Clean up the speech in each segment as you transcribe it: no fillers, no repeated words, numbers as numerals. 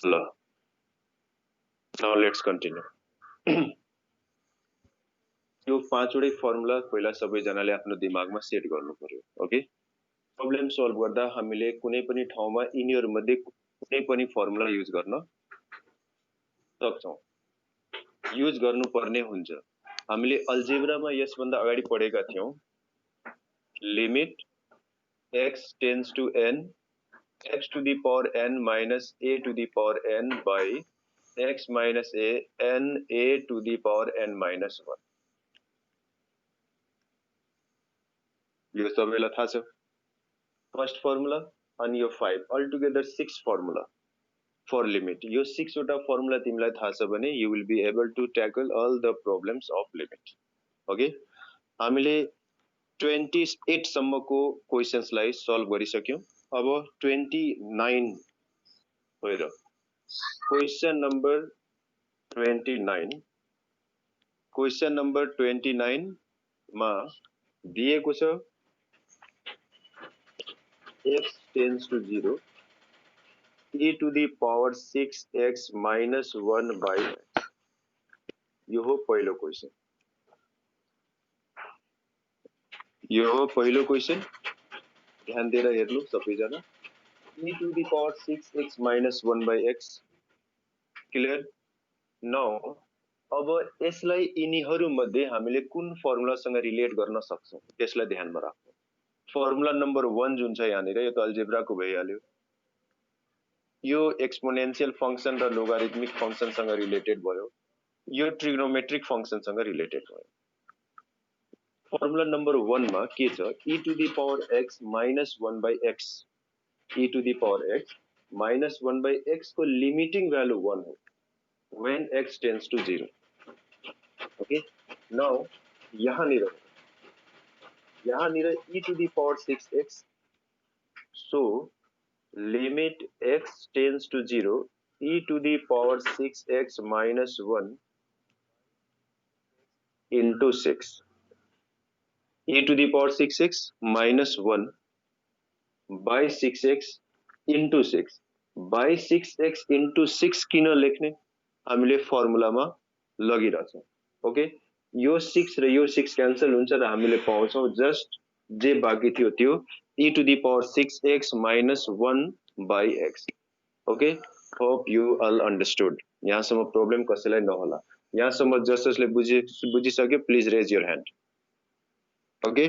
ल now let's continue. यो पाँचवटै formula पहिला सबैजनाले आफ्नो दिमागमा सेट गर्नु पर्यो। ओके, प्रब्लम सल्भ गर्दा हामीले कुनै पनि ठाउँमा यिनीहरु मध्ये कुनै पनि फर्मुला युज गर्न सक्छौं, युज गर्नुपर्ने हुन्छ। हामीले अल्जेब्रामा यसभन्दा अगाडि पढेका थियौं, limit x tends to n x to the power n minus a to the power n by x minus a n a to the power n minus 1. यो सबैलाई थाहा छ। फर्स्ट फर्मुला अनि यो 5 altogether 6 फर्मुला for limit। यो 6 वटा formula तिमीलाई थाहा छ भने you will be able to tackle all the problems of limit। Okay, हामीले 28 सम्मको क्वेशन्स लाई सल्भ गरिसक्यौं। अब 29 हेर, क्वेशन नंबर 29, क्वेशन नंबर 29 मा दिएको छ x tends to 0 e to the power 6x minus 1 by x। यो हो पहिलो क्वेशन, यो हो पहिलो क्वेशन। ध्यान दिएर हेर्नु सबैजना। e to the power 6x minus 1 by x, clear? Now अब यसलाई यिनीहरु मध्ये हामीले कुन फर्मुलासँग रिलेट गर्न सक्छौं त्यसलाई ध्यानमा राख्नु। फर्मुला नम्बर 1 जुन छ यहाँनिर, यो त अल्जेब्राको भइहाल्यो। यो एक्सपोनेन्शियल फंक्शन र लोगारिथमिक फंक्शन सँग रिलेटेड भयो। यो ट्रिग्नोमेट्रिक फंक्शन सँग रिलेटेड भयो। फर्मुला नम्बर 1 मा के छ? e to the power x minus 1 by x, e to the power x minus 1 by x को लिमिटिङ भ्यालु 1 हो when x tends to 0। Okay, now यहाँनिर e to the power 6x, so limit x tends to 0 e to the power 6x minus 1 into 6, e to the power 6x minus 1 by 6x into 6 by 6x into 6 किन लेख्ने? हामीले फर्मुलामा लगिरहेछौं। Okay, यो 6 र यो 6 cancel हुन्छ र हामीले पाउँछौं just जे बाँकी थियो त्यो e to the power 6x minus 1 by x। Okay, hope you all understood. यहाँसम्म प्रब्लम कसैलाई नहोला। यहाँसम्म जसले बुझिसक्यो please raise your hand. Okay,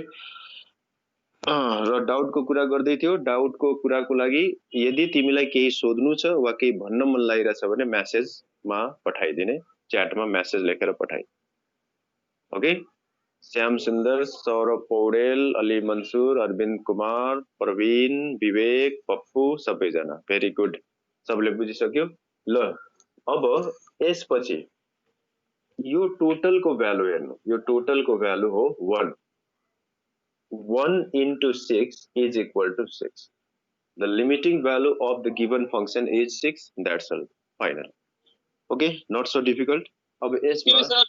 र डाउटको कुरा गर्दै थियो। डाउटको कुराको लागि यदि तिमीलाई केही सोध्नु छ वा केही भन्न मन लागिरहेछ भने मेसेजमा पठाइदिने, च्याटमा मेसेज लेखेर पठाइ। ओके, श्याम सुन्दर, सौरभ पौडेल, अली मंसूर, अरविन्द कुमार, प्रवीण, विवेक, पप्पू सबैजना भेरी गुड। सबले बुझिसक्यो? ल अब यसपछि यो टोटलको भ्यालु हेर्नु। यो टोटलको भ्यालु हो 1। 1 into 6 is equal to 6. The limiting value of the given function is 6. That's all. Final. Okay, not so difficult. अब यसमा सर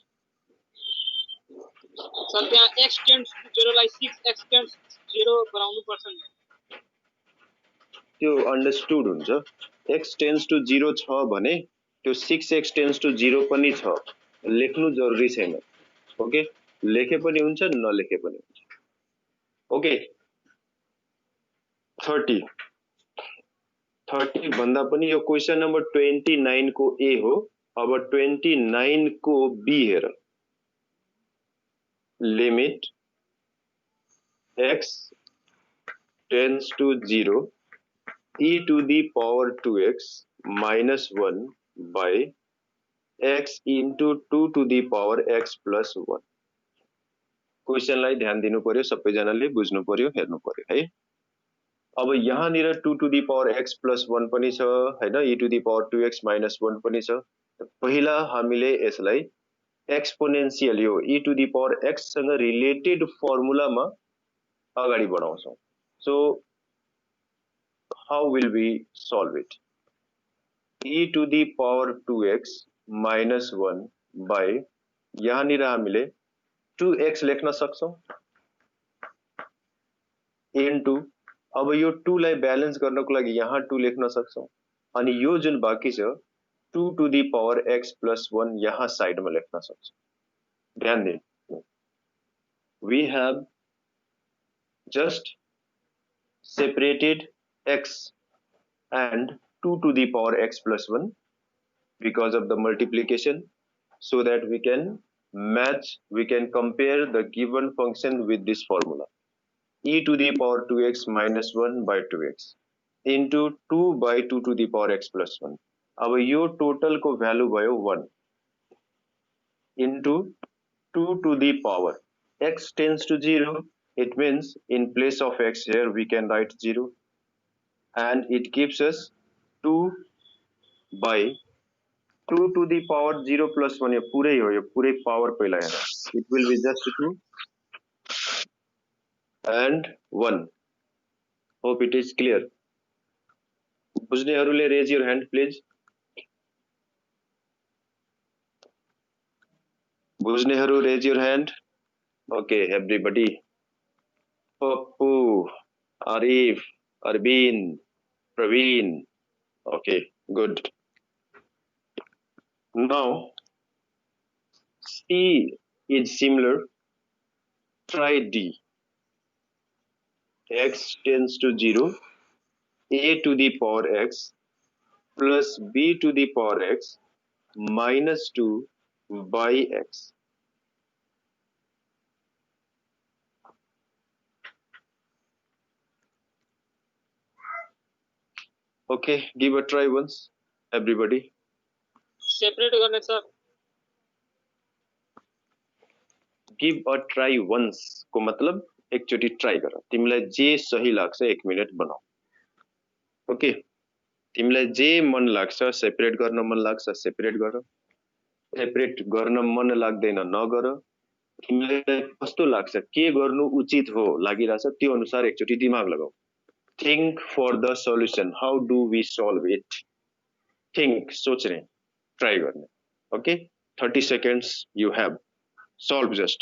त्यहाँ x tends to 0 लाई 6x tends 0 बनाउनु पर्छ नि। त्यो अन्डरस्टुड हुन्छ। x tends to 0 छ भने त्यो 6x tends to 0 पनि छ, लेख्नु जरुरी छैन। ओके, लेखे पनि हुन्छ नलेखे पनि हुन्छ। ओके, 30 भन्दा पनि यो क्वेशन नम्बर 29 को ए हो। अब 29 को बी हेर। Limit x tends to 0 e to the power 2x minus 1 by x into 2 to the power x plus 1। क्वेशनलाई ध्यान दिनु पर्यो, सबैजनाले बुझ्नु पर्यो, हेर्नु पर्यो है। अब यहाँनिर 2 to the power x plus 1 पनि छ हैन, e to the power 2x minus 1 पनि छ। पहिला हामीले यसलाई एक्सपोनेन्शियल यो e to the power x सँग रिलेटेड फर्मुलामा अगाडि बढाउँछौं। So how will we solve it? e to the power 2x minus 1 by यहाँनिर हामीले 2x लेख्न सक्छौं इन्टु, अब यो 2 लाई ब्यालेन्स गर्नको लागि यहाँ 2 लेख्न सक्छौं अनि यो जुन बाँकी छ 2 to the power x plus 1 यहाँ साइडमा लेख्न सक्छ। ध्यान दिनु, we have just separated x and 2 to the power x plus 1 because of the multiplication, so that we can compare the given function with this formula, e to the power 2x minus 1 by 2x into 2 by 2 to the power x plus 1। अब यो total को value भयो 1 into 2 to the power x tends to 0, it means in place of x here we can write 0, and it gives us 2 by 2 to the power 0 plus 1, यो पुरै हो, यो पुरै power पहिला हेर्नु, it will be just 2 and 1। hope it is clear। बुझ्नेहरूले raise your hand please। बुझ्नेहरू raise your hand। okay everybody, Pappu, Arif, Arbin, Praveen, okay good। now C is similar, try D, x tends to 0, a to the power x plus b to the power x minus 2 by x। okay, give a try once everybody। Separate गर्ने sir. give a try once को मतलब एकचोटी try गर, तिमीलाई जे सही लाग्छ 1 minute बनाऊ। ओके, तिमीलाई जे मन लाग्छ, सेपरेट गर्न मन लाग्छ सेपरेट गर, सेपरेट गर्न मन लाग्दैन नगर, तिमीलाई कस्तो लाग्छ, के गर्नु उचित हो लागिरहेछ त्यो अनुसार एकचोटी दिमाग लगाऊ। Think for the solution, how do we solve it, think, सोच्ने, ट्राई गर्ने। Okay, 30 seconds you have, solve just।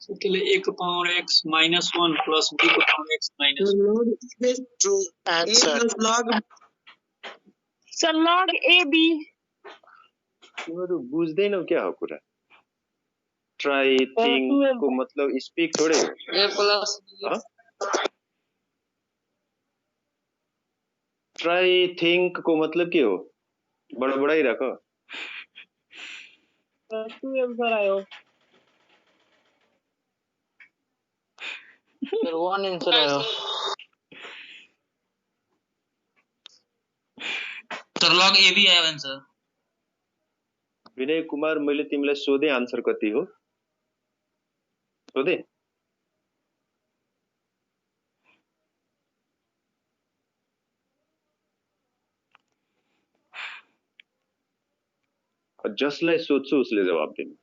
त्यसले a को power x minus 1 plus b को power x minus 1 true answer log सर log ab। तिमीहरू बुझ्दैनौ क्या हो कुरा? ट्राई थिंक को मतलब स्पीक थोड़े हो। a plus ट्राई थिंक को मतलब के हो? बड़बड़ाई रख। 2 आंसर आयो सर, 1 आंसर आयो सर, log ab आयो आंसर। विनय कुमार, मैले तिमीलाई सोधे आन्सर कति हो? सोधे? जसलाई सोध्छु उसले जवाब दिनु।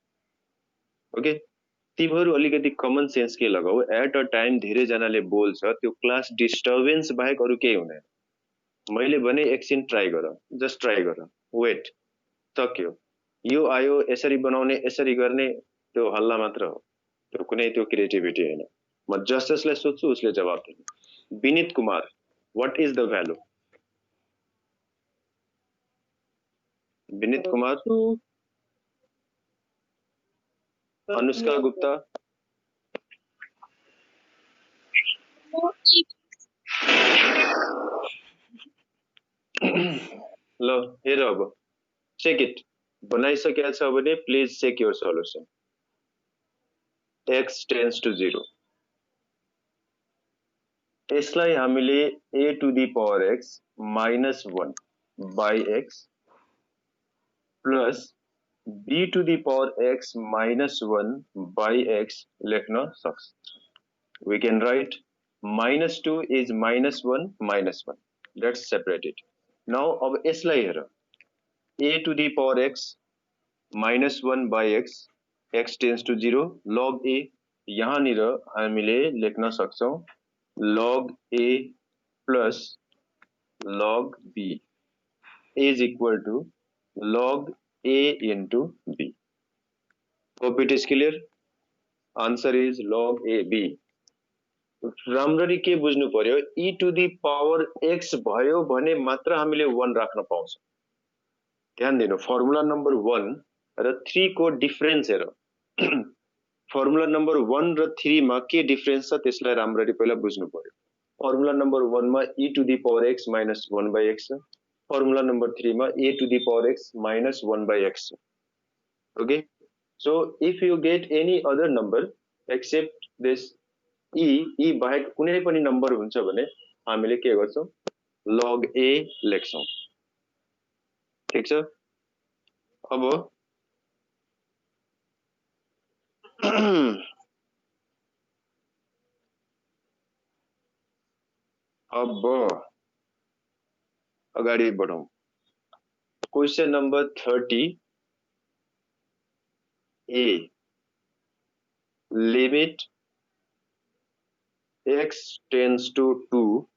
ओके, तिमीहरू अलिकति कमन सेन्स के लगाऊ, एट अ टाइम धेरै जनाले बोल्छ, त्यो क्लास डिस्टर्बेन्स बाहेक अरु केही हुँदैन। मैले भने एकछिन ट्राई गर, जस्ट ट्राई गर, वेट, सक्यो, यो आयो, यसरी बनाउने, यसरी गर्ने, त्यो हल्ला मात्र हो, त्यो कुनै त्यो क्रिएटिभिटी हैन। म जसलाई सोध्छु उसले जवाब दिनु। Vinit Kumar, what is the value? Vinit Kumar. Anushka Gupta. ल हेर, अब चेक इट, बनाइसकेको छ भने please check your solution. x tends to 0, यसलाई हामीले a to the power x minus 1 by x plus b to the power x minus 1 by x लेख्न सक्छ। We can write minus 2 is minus 1 minus 1, let's separate it। now अब यसलाई हेर, a to the power x minus 1 by x tends to 0, log a, यहाँनिर हामीले लेख्न सक्छौं log a plus log b is equal to log a into b। Hope it is clear। Answer is log a b। राम्ररी के बुझ्नु पर्यो e to the power x भयो भने मात्र हामीले 1 राख्न पाउँछौं। ध्यान दिनु फर्मुला नम्बर 1 र 3 को डिफरेन्स हेर। फर्मुला नम्बर 1 र 3 मा के डिफरेन्स छ त्यसलाई राम्ररी पहिला बुझ्नु पर्यो। फर्मुला नम्बर 1 मा e to the power x minus 1 by x छ। फर्मुला नम्बर 3 मा a to the power x minus 1 by x छ। Okay, so if you get any other number except this e बाहेक कुनै पनि number हुन्छ भने हामीले के गर्छौं log a लेख्छौं। ठीक छ। अब अगाडि बढौं। Question number 30 a limit x tends to 2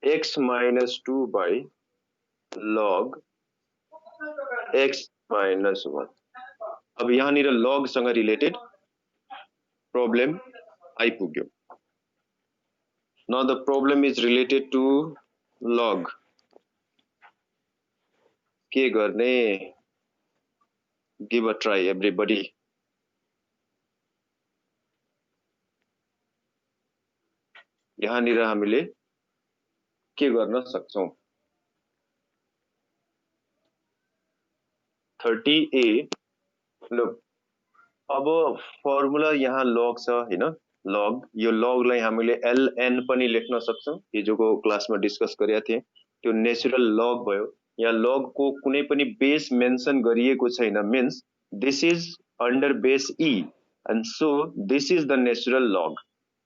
x minus 2 by log x minus 1। अब यहाँनिर log सँग रिलेटेड प्रब्लम आइपुग्यो। Now the problem is related to log। के गर्ने? Give a try everybody। यहाँनिर हामीले के गर्न सक्छौं? 30a look, अब फर्मुला यहाँ log छ हैन, log, यो log लाई हामीले ln पनि लेख्न सक्छौं। हिजोको क्लासमा डिस्कस गरेका थिए। त्यो नेचुरल log भयो। यहाँ log को कुनै पनि बेस मेन्सन गरिएको छैन, means this is under base e and so this is the natural log।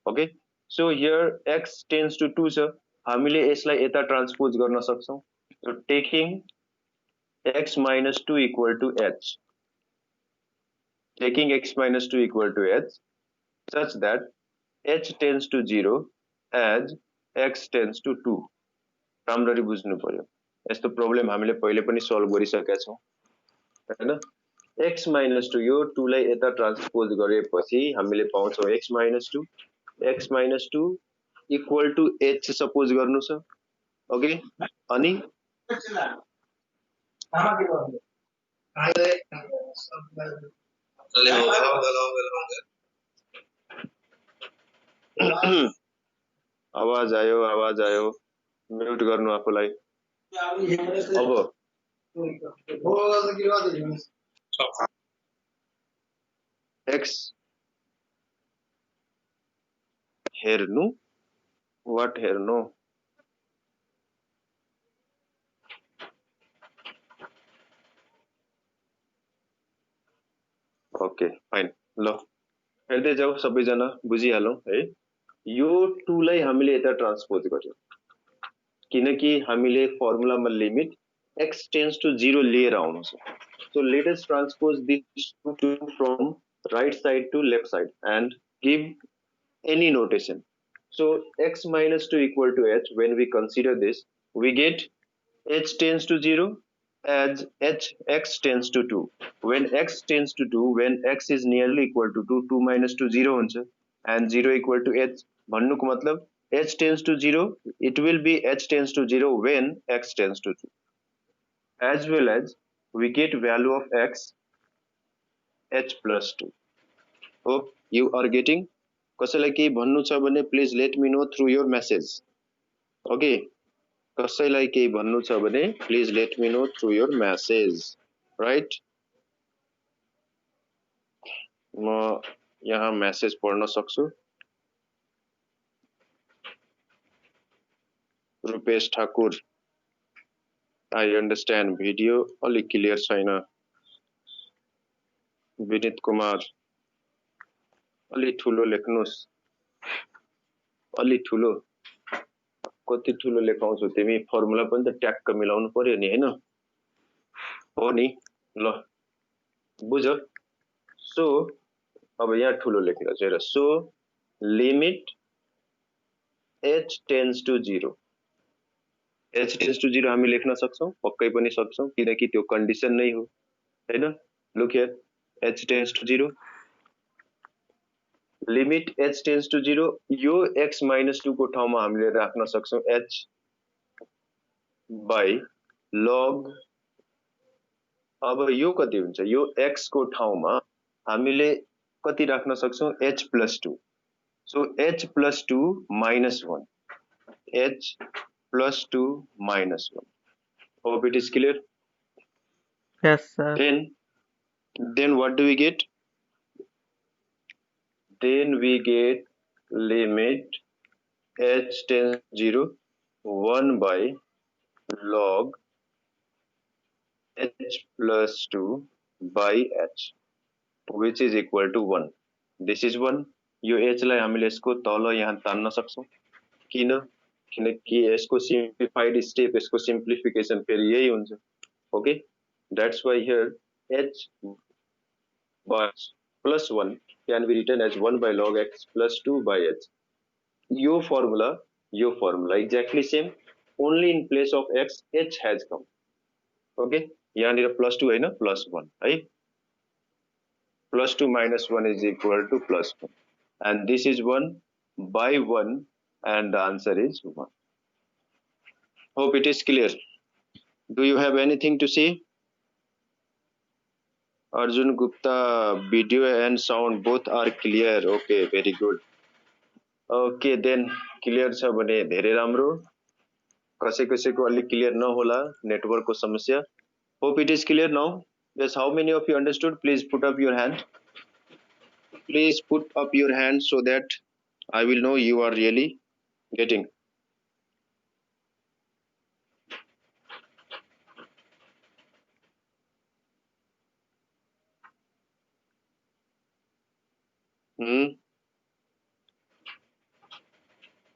Okay, so here x tends to 2 छ, हामीले यसलाई यता ट्रान्सपोज गर्न सक्छौं। So taking x minus 2 equal to h, taking x minus 2 equal to h such that h tends to 0 as x tends to 2। राम्ररी बुझ्नु पर्यो। यस्तो प्रब्लम हामीले पहिले पनि सल्भ गरिसकेका छौं हैन। x minus 2 यो 2 लाई यता ट्रान्सपोज गरेपछि हामीले पाउँछौं x minus 2, x minus 2 equal to h suppose गर्नु छ। ओके, अनि आवाज आयो म्युट गर्नु आफूलाई। अब x हेर्नु, वाट हेर्नु? ओके फाइन, ल हेर्दै जाऊ सबैजना, बुझिहालौं है। यो 2 लाई हामीले यता ट्रान्सपोज गर्यौं किनकि हामीले फर्मुलामा लिमिट x tends to 0 लिएर आउनु छ। So let us transpose this 2 from right side to left side and give any notation। So x minus 2 equal to h, when we consider this we get h tends to 0 as x tends to 2। when x tends to 2, when x is nearly equal to 2, 2 minus 2 0 हुन्छ and 0 equal to h भन्नुको मतलब h tends to 0, it will be h tends to 0 when x tends to 2, as well as we get value of x h plus 2। hope you are getting। कसैलाई केही भन्नु छ भने please let me know through your message. Okay, कसैलाई केही भन्नु छ भने please let me know through your message, right. म यहाँ मेसेज पढ्न सक्छु। Rupesh Thakur, I understand, video अलि क्लियर छैन। विनित कुमार, अलि ठुलो लेख्नुस्, अलि ठुलो। कति ठुलो लेखाउँछौ तिमी? फर्मुला पनि त ट्याक्क मिलाउनु पर्यो नि हैन? हो नि, ल बुझ। सो अब यहाँ ठुलो लेखेर चाहिँ so limit h tends to 0, h tends to 0 हामी लेख्न सक्छौं, पक्कै पनि सक्छौं किनकि त्यो कन्डिसन नै हो हैन। Look here, h tends to 0 limit h tends to 0 यो x -2 को ठाउँमा हामीले राख्न सक्छौं h by log। अब यो कति हुन्छ यो x को ठाउँमा हामीले कति राख्न सक्छौं h + 2 so h + 2 -1 h + 2 -1 hope it is clear Yes, sir. then what do we get then we get limit h tends to 0 1 by log h plus 2 by h which is equal to 1 this is 1 यो h लाई हामीले यसको तल यहाँ तान्न सक्छौं किनकि यसको सिम्प्लिफाइड स्टेप यसको सिम्प्लिफिकेसन फेरि यही हुन्छ okay that's why here h by plus 1 can be written as 1 by log x plus 2 by h यो formula exactly same only in place of x h has come okay यहाँनिर plus 2 हैन plus 1 है plus 2 minus 1 is equal to plus 1 and this is 1 by 1 and the answer is 1 hope it is clear do you have anything to say Arjun Gupta video and sound both are clear okay very good okay then clear छ भने धेरै राम्रो कसैको अलि clear नहोला network को समस्या hope it is clear now yes how many of you understood please put up your hand so that I will know you are really getting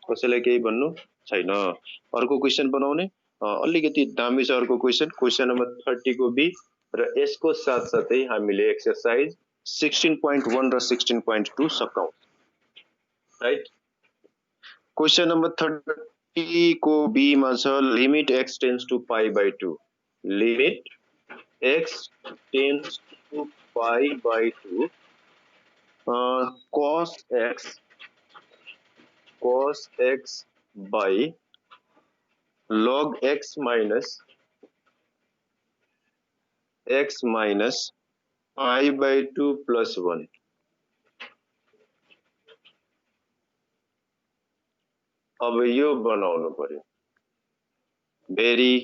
कसैलाई केही भन्नु छैन अर्को क्वेशन बनाउने अलिकति दामी छ अर्को क्वेशन नम्बर 30 को बी र यसको साथसाथै हामीले एक्सरसाइज 16.1 र 16.2 सकाउ राइट क्वेशन नम्बर 30 को बी मा छ limit x tends to pi by 2 limit x tends to pi by 2 cos x by log x minus pi by 2 plus 1 अब यो बनाउनु पर्यो very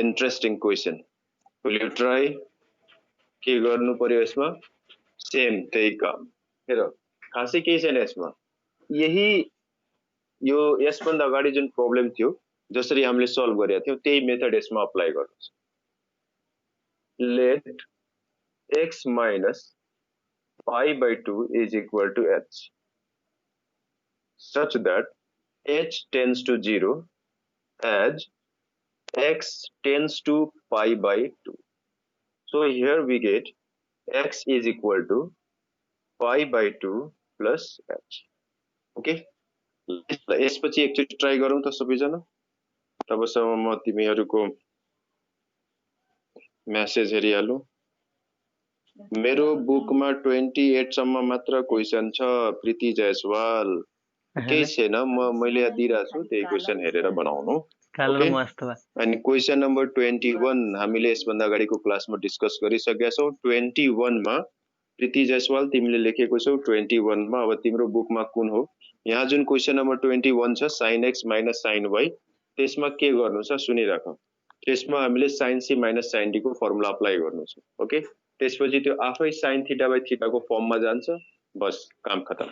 interesting question will you try के गर्नु पर्यो यसमा सेम त्यही काम हेर खासै केही छैन यसमा यही यो यसभन्दा अगाडि जुन प्रब्लम थियो जसरी हामीले सल्भ गरेका थियौं त्यही मेथड यसमा अप्लाई गर्नुस् let x minus pi by 2 is equal to h such that h tends to 0 as x tends to pi by 2 so here we get x is equal to pi by 2 plus h okay यसपछि एकचोटि try गरौँ त सबैजना तबसम्म म तिमीहरुको message हेरिहालु मेरो बुकमा 28 सम्म मात्र क्वेशन छ प्रीति जयसवाल केही छैन मैले यहाँ दिइराछु छु त्यही क्वेशन हेरेर बनाउनु अनि क्वेशन नम्बर 21 हामीले यसभन्दा अगाडिको क्लासमा डिस्कस गरिसकेका छौं 21 मा प्रीति जयसवाल तिमीले लेखेको छौ 21 मा अब तिम्रो बुकमा कुन हो यहाँ जुन क्वेशन नम्बर 21 छ sin x minus sin y त्यसमा के गर्नु छ सुनिराख त्यसमा हामीले sin c minus sin d को फर्मुला अप्लाई गर्नु छ ओके त्यसपछि त्यो आफै sin थीटा बाइ थीटा को फर्ममा जान्छ बस काम खतम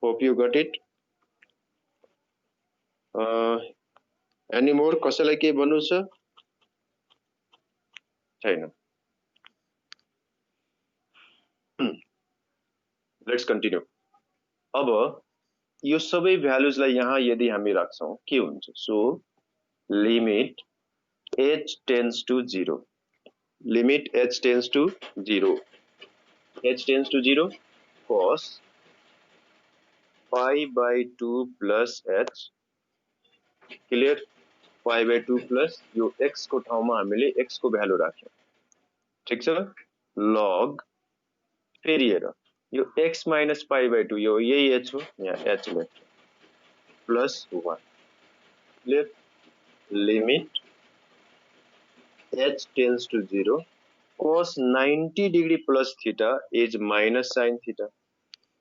hope you got it any more कसैलाई के भन्नु छ छैन लेट्स कन्टिन्यू अब यो सबै भ्यालुजलाई यहाँ यदि हामी राख्छौं के हुन्छ so limit h tends to 0 limit h tends to 0 h tends to 0 cos pi by 2 plus h clear pi by 2 plus यो x को ठाउँमा हामीले x को भ्यालु राख्यौं ठीक छ log फेरि हेर यो x minus pi by 2 यो यही h हो यहाँ h left plus 1 left limit h tends to 0 cos 90 degree plus theta is minus sin theta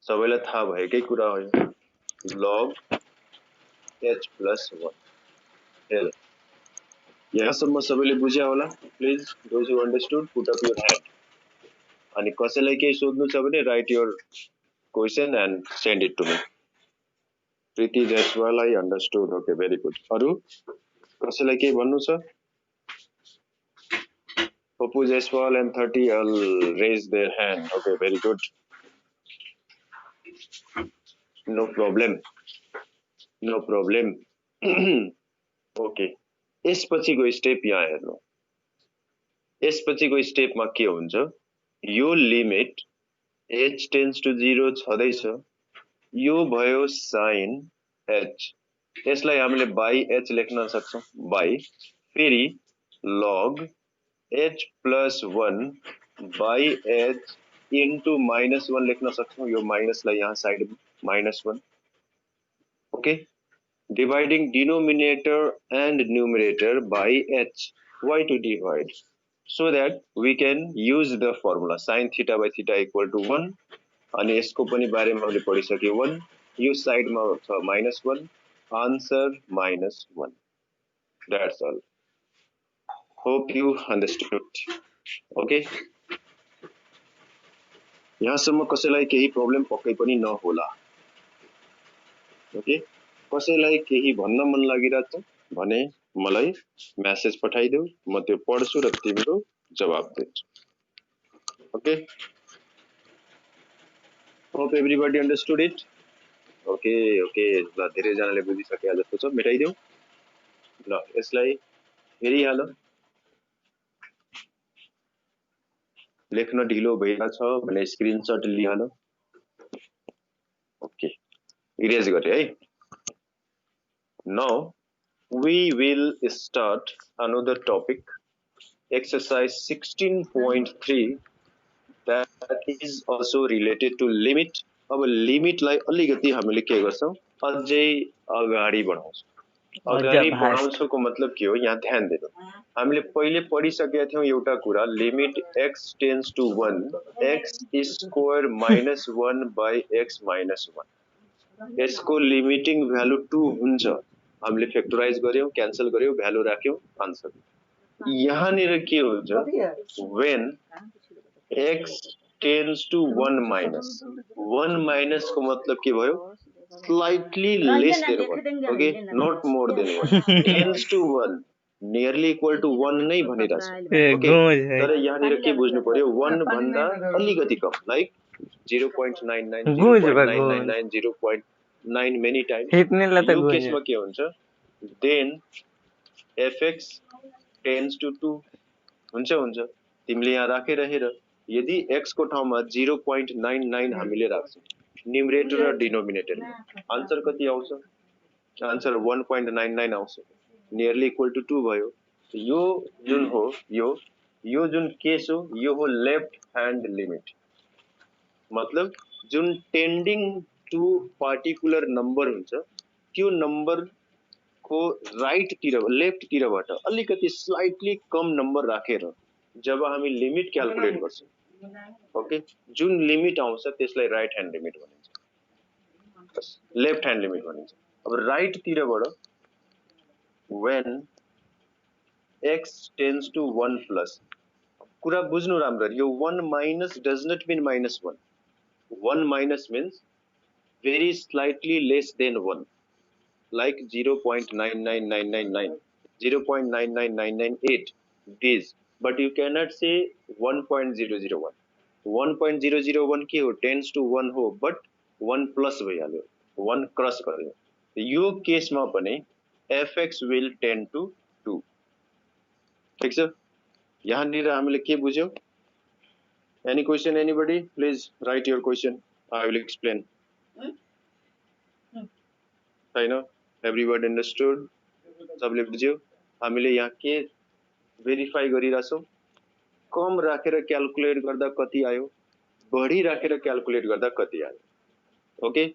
सबैलाई थाहा भएकै कुरा हो यो log h plus 1 l यहाँसम्म सबैले बुझ्या होला please those who understood put up your hand अनि कसैलाई केही सोध्नु छ भने write your question and send it to me Preeti Jaiswal I understood okay very good अरु कसैलाई केही भन्नु छ Popu Jaiswal and 30 all raise their hand okay very good no problem okay यसपछिको स्टेप यहाँ हेर्नु यसपछिको स्टेपमा के हुन्छ यो लिमिट h tends to 0 छदैछ यो भयो sin h यसलाई हामीले by h लेख्न सक्छौं by फेरि log h plus 1 by h into minus 1 लेख्न सक्छौं यो माइनसलाई यहाँ side minus 1 okay dividing denominator and numerator by h why to divide so that we can use the formula sin theta by theta equal to 1 अनि यसको पनि बारेमा हामीले पढिसक्यो 1 यो साइडमा छ -1 answer -1 that's all hope you understood okay यहाँसम्म कसैलाई केही प्रब्लम पक्कै पनि नहोला ओके कसैलाई केही भन्न मन लागिरहेछ भने मलाई मेसेज पठाइदेऊ म त्यो पढ्छु र तिम्रो जवाफ दिन्छु okay hope everybody understood it okay ल धेरै जनाले बुझिसके जस्तो छ मेटाइदेऊ ल यसलाई हेरिहाल लेख्न ढिलो भइरहेछ भने स्क्रिनशट लिहाल ओके इरेज गरे है now we will start another topic exercise 16.3 that is also related to limit अब लिमिट लाई अलिकति हामीले के गर्छौं अझै अगाडि बढाउँछौं अगाडि बढाउँछौको मतलब के हो यहाँ ध्यान दिनु हामीले पहिले पढिसकेका थियौं एउटा कुरा limit x tends to 1 x square minus 1 by x minus 1 यसको लिमिटिङ भ्यालु 2 हुन्छ हामीले फ्याक्टराइज गर्यौं क्यान्सल गर्यौं भ्यालु राख्यौं आन्सर यहाँनिर के हुन्छ when x tends to 1 minus को मतलब के भयो slightly less than 1 okay not more than 1 tends to 1 nearly equal to 1 नै भनिरहेछ okay तर यहाँनिर के बुझ्नु पर्यो 1 भन्दा अलिकति कम लाइक 0.99 0.999 0.9 many times यो केसमा के हुन्छ then fx tends to 2 हुन्छ तिमीले यहाँ राखेर हेर यदि x को ठाउँमा 0.99 हामीले राख्छौं न्युमरेटर र डिनोमिनेटर आन्सर कति आउँछ आन्सर 1.99 आउँछ नियरली इक्वल टु 2 भयो यो जुन हो यो जुन केस हो यो हो लेफ्ट ह्यान्ड लिमिट मतलब जुन टेन्डिङ टु पार्टिकुलर नम्बर हुन्छ त्यो नम्बर को राइट तिर लेफ्ट तिरबाट अलिकति स्लाइटली कम नम्बर राखेर जब हामी लिमिट क्याल्कुलेट गर्छौं ओके जुन लिमिट आउँछ त्यसलाई राइट ह्यान्ड लिमिट भनिन्छ लेफ्ट ह्यान्ड लिमिट भनिन्छ अब right तिरबाट when x tends to 1 plus कुरा बुझ्नु राम्रो यो 1 minus does not mean -1 1 minus means very slightly less than 1 like 0.99999 0.99998 this but you cannot say 1.001 1.001 के हो tends to 1 हो but 1 plus भइहाल्यो 1 क्रस गर्यो यो केसमा पनि fx will tend to 2 ठीक छ यहाँनिर हामीले के बुझ्यौ any question anybody please write your question I will explain हैन everybody understood सबले बुझ्यो हामीले यहाँ के भेरिफाई गरिराछौं कम राखेर क्याल्कुलेट गर्दा कति आयो बढी राखेर क्याल्कुलेट गर्दा कति आयो ओके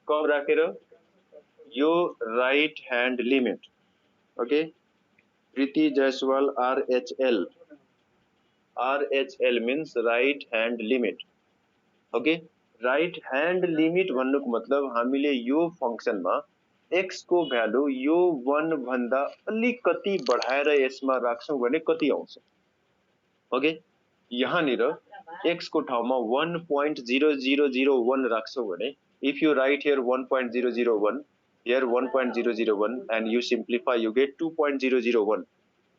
कम राखेर यो right hand limit okay Preeti Jaiswal RHL means right hand limit okay right hand limit भन्नुको मतलब हामीले यो फंक्सनमा x को भ्यालु यो 1 भन्दा अलिकति बढाएर यसमा राख्छौं भने कति आउँछ ओके यहाँनिर x को ठाउँमा 1.0001 राख्छौं भने if you write here 1.001 here 1.001 and you simplify you get 2.001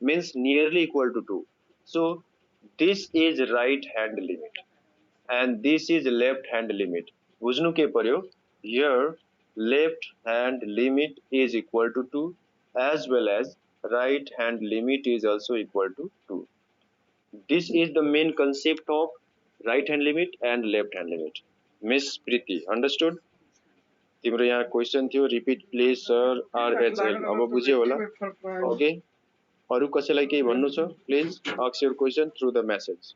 means nearly equal to 2 so this is right hand limit and this is left hand limit बुझ्नु के पर्यो here left hand limit is equal to 2 as well as right hand limit is also equal to 2 this is the main concept of right hand limit and left hand limit Miss Priti understood तिम्रो यहाँ question थियो repeat please sir RHL अब बुझ्यो होला okay अरु कसैलाई केही भन्नु छ please ask your question through the message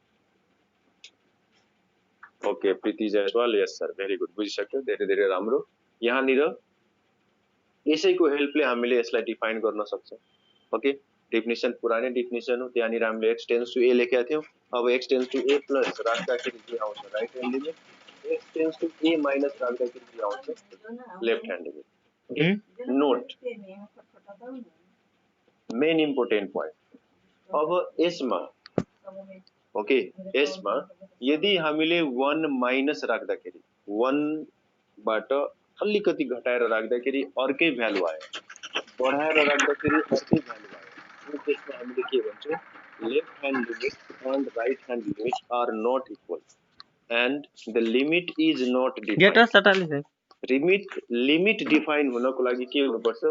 okay Preeti Jaiswal yes sir very good बुझिसक्यो धेरै धेरै राम्रो यहाँनिर यसैको हेल्पले हामीले यसलाई डिफाइन गर्न सक्छौं ओके डेफिनेसन पुरानै डेफिनेसन हो त्यहाँनिर हामीले x टेन्ड्स टु a लेखेका थियौ अब x tends to a plus राख्दाखेरि के आउँछ right hand limit x tends to a minus राख्दाखेरि के आउँछ left hand limit note main important point अब यसमा ओके यसमा यदि हामीले 1 माइनस राख्दाखेरि 1 बाट अलिकति घटाएर राख्दाखेरि अर्कै भ्यालु आयो बढाएर राख्दाखेरि अर्कै भ्यालु आयो यो केसमा हामीले के भन्छौं left hand limit and right hand limit are not equal and the limit is not defined limit define हुनको लागि के हुनुपर्छ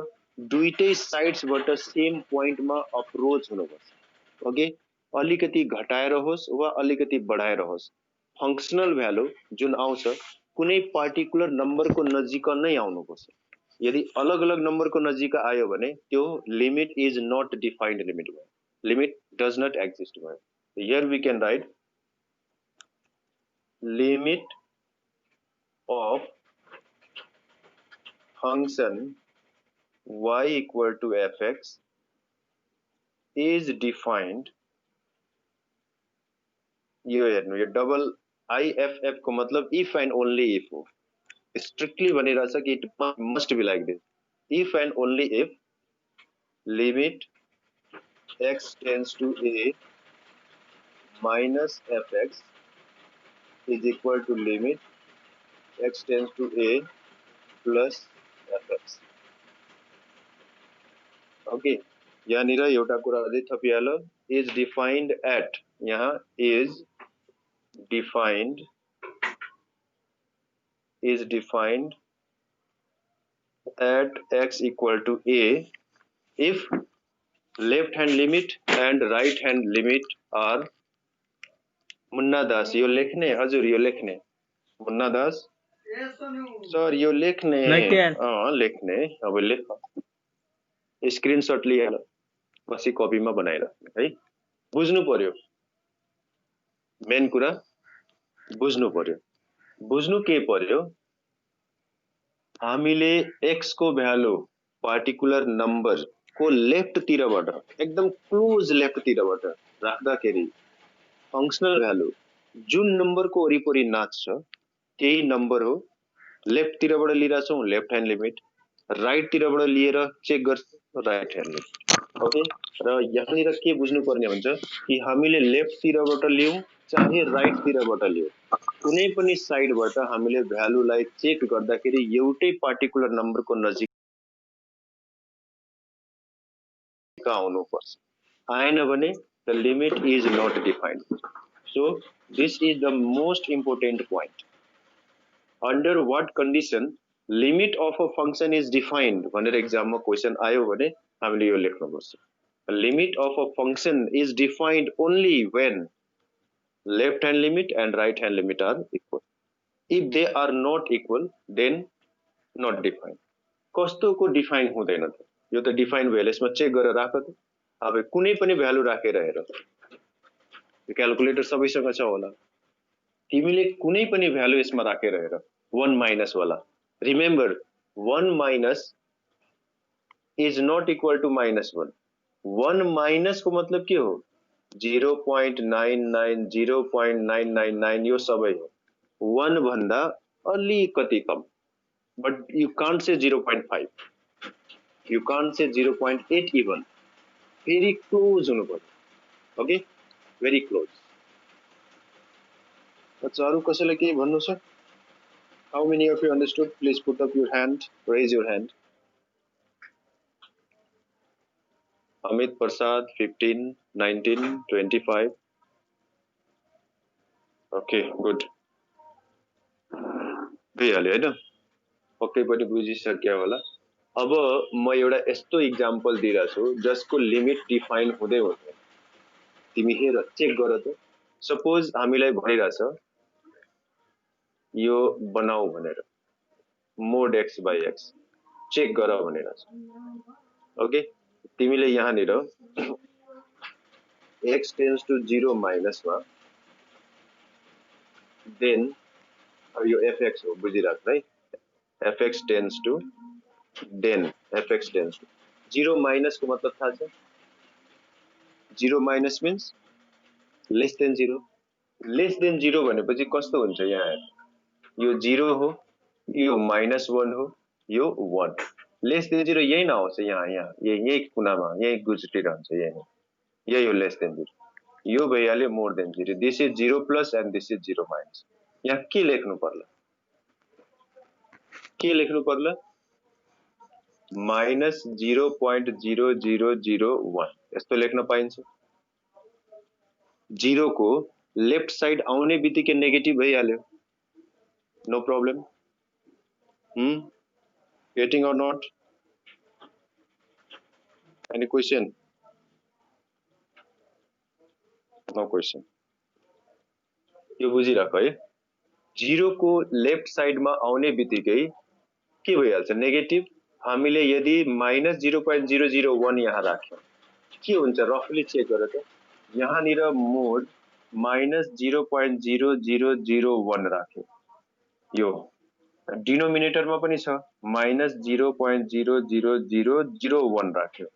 दुईटै साइड्सबाट सेम पोइन्टमा अप्रोच हुनुपर्छ ओके अलिकति घटाएर होस् वा अलिकति बढाएर होस् फंक्शनल भ्यालु जुन आउँछ कुनै पार्टिकुलर नम्बरको नजिक नै आउनुपर्छ यदि अलग अलग नम्बरको नजिक आयो भने त्यो limit is not defined limit भयो लिमिट डज नॉट एक्जिस्ट भयो here we can write limit of function y equal to fx is defined यो हेर्नु यो डबल IFF को मतलब if and only if हो स्ट्रिक्टली भनिरहेछ कि it must be like this if and only if limit x tends to a minus fx is equal to limit x tends to a plus fx okay यहाँनिर एउटा कुरा अझै थपिहाल is defined at यहाँ is defined at x equal to a if left hand limit and right hand limit are Munna दास यो लेख्ने हजुर यो लेख्ने मुन्ना दास सर यो लेख्ने लेख्ने अब लेख स्क्रिनशट लिएर पछि कपीमा बनाइराख्ने है बुझ्नु पर्यो मेन कुरा बुझ्नु पर्यो बुझ्नु के पर्यो हामीले x को भ्यालु पार्टिकुलर नम्बर को लेफ्ट तिरबाट एकदम क्लोज लेफ्ट तिरबाट राख्दाखेरि फंक्शनल भ्यालु जुन नम्बर को वरिपरि नाच्छ त्यही नम्बर हो लेफ्ट तिरबाट लिइराछौं लेफ्ट ह्यान्ड लिमिट राइट तिरबाट लिएर चेक गर्छौं राइट ह्यान्ड लिमिट ओके र यहाँनिर के बुझ्नु पर्ने हुन्छ कि हामीले लेफ्ट तिरबाट लियौं चाहे राइट तिरबाट लियौं कुनै पनि साइडबाट हामीले भ्यालुलाई चेक गर्दाखेरि एउटै पार्टिकुलर नम्बरको नजिक आउनुपर्छ आएन भने the limit is not defined so this is the most important point under what condition limit of a function is defined भनेर एक्जाममा क्वेशन आयो भने हामीले यो लेख्नुपर्छ limit of a function is defined only when left hand limit and right hand limit are equal if they are not equal then not defined कस्तोको define हुँदैन त यो त डिफाइन भयो यसमा चेक गरेर राख त अब कुनै पनि भ्यालु राखेर हेर क्याल्कुलेटर सबैसँग छ होला तिमीले कुनै पनि भ्यालु यसमा राखेर हेर 1 माइनस वाला remember 1 minus is not equal to -1 1 minus को मतलब के हो 0.99 0.999 यो सबै हो 1 भन्दा अलिकति कम but you can't say 0.5 you can't say 0.8 even very close हुनु पर्यो okay very close अरू कसैलाई केही भन्नु छ how many of you understood please put up your hand raise your hand Amit Prasad 15 19 25 okay good भइहाल्यो हैन पक्कै पनि बुझिसक्यो होला अब म एउटा यस्तो एक्जाम्पल दिइराछु जसको लिमिट डिफाइन हुँदै हुँदैन तिमी हेर चेक गर त सपोज हामीलाई भनिराछ यो बनाऊ भनेर mod x by x check गर भनिराछ ओके तिमीले यहाँनिर x tends to 0 माइनस मा देन यो fx हो बुझिराछ है fx tends to then fx tends to 0 minus को मतलब थाहा छ 0 माइनस मीन्स लेस देन 0 भनेपछि कस्तो हुन्छ यहाँ यो 0 हो यो -1 हो यो 1 लेस देन 0 यही नआउँछ यहाँ यही कुनामा यही गुज्रिरहन्छ यही हो लेस देन 0 यो भइहाल्यो more than 0 this is 0 plus and this is 0 minus यहाँ के लेख्नु पर्ला -0.0001 यस्तो लेख्न पाइन्छ 0 को लेफ्ट साइड आउने बित्तिकै नेगेटिभ भइहाल्यो no problem getting or not any question no question यो बुझिराख है 0 को लेफ्ट साइडमा आउने बित्तिकै के भइहाल्छ नेगेटिभ हामीले यदि -0.001 यहाँ राख्यौं के हुन्छ रफली चेक गर त यहाँनिर मोड -0.0001 राख्यो यो डिनोमिनेटरमा पनि छ -0.00001 राख्यो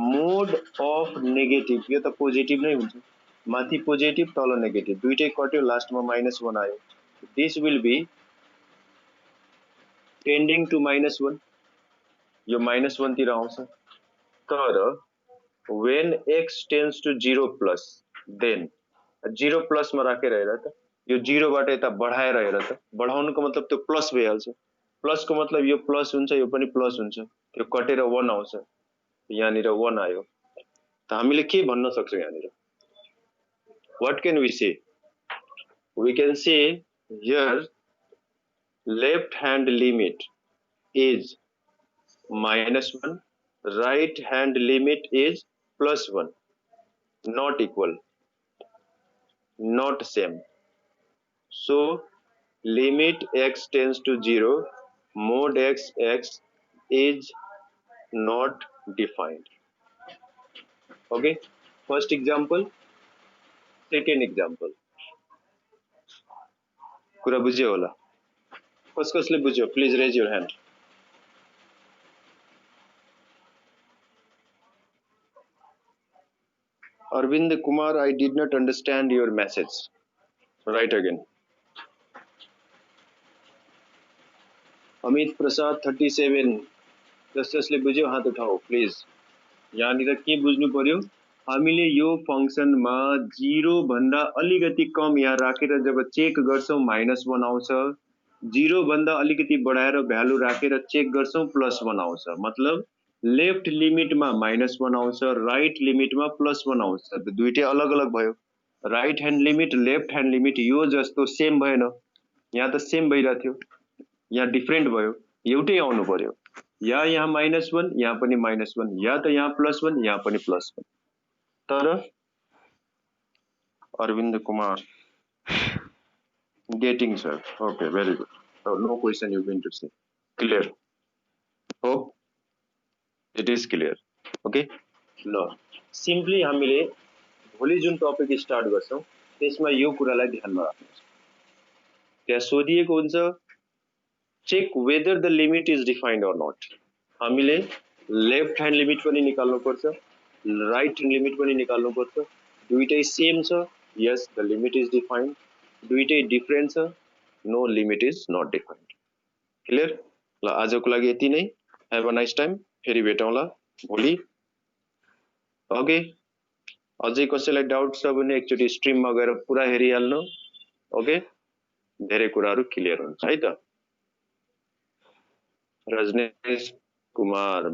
मोड अफ नेगेटिभ यो त पोजिटिभ नै हुन्छ माथि पोजिटिभ तल नेगेटिभ दुईटै कट्यो लास्टमा -1 आयो दिस विल बी टेन्डिङ टु -1 यो -1 तिर आउँछ तर when x tends to 0 plus then 0 plus मा राखेर हेर त यो 0 बाट यता बढाएर हेर त बढाउनुको मतलब त्यो प्लस भइहाल्छ प्लस को मतलब यो प्लस हुन्छ यो पनि प्लस हुन्छ त्यो कटेर 1 आउँछ यहाँनिर 1 आयो त हामीले के भन्न सक्छौं यहाँनिर what can we say we can say here left hand limit is -1 right hand limit is +1 not equal not same so limit x tends to 0 mod x is not defined okay first example second example कुरा बुझ्यो होला कसले बुझ्यो please raise your hand Arvind Kumar, I did not understand your message. Write again. Amit Prasad 37. जसले बुझ्यो हात उठाओ please यहाँनिर के बुझ्नु पर्यो हामीले यो फंक्सनमा 0 भन्दा अलिकति कम यहाँ राखेर जब चेक गर्छौं -1 आउँछ 0 भन्दा अलिकति बढाएर भ्यालु राखेर चेक गर्छौं +1 आउँछ मतलब लेफ्ट लिमिटमा -1 आउँछ राइट लिमिटमा +1 आउँछ त दुईटै अलग अलग भयो right hand limit left hand limit यो जस्तो सेम भएन यहाँ त सेम भइराथ्यो यहाँ डिफरेन्ट भयो एउटै आउनु पर्यो या यहाँ -1 यहाँ पनि -1 या त यहाँ +1 यहाँ पनि +1 तर Arvind Kumar getting sir okay very good so no question you going to say clear hope it is clear okay ल सिम्पली हामीले भोलि जुन टपिक स्टार्ट गर्छौं त्यसमा यो कुरालाई ध्यानमा राख्नुस् त्यहाँ सोधिएको हुन्छ check whether the limit is defined or not. हामीले लेफ्ट ह्यान्ड लिमिट पनि निकाल्नुपर्छ, राइट ह्यान्ड लिमिट पनि निकाल्नुपर्छ। दुईटै सेम छ, yes the limit is defined. दुईटै डिफरेन्ट छ, no limit is not defined. Clear? ल आजको लागि यति नै। Have a nice time. फेरि भेटौँला भोलि। ओके, अझै कसैलाई डाउट छ भने एकचोटि स्ट्रिममा गएर पुरा हेरिहाल्नु। ओके, धेरै कुराहरू क्लियर हुन्छ है त। रजनीश कुमार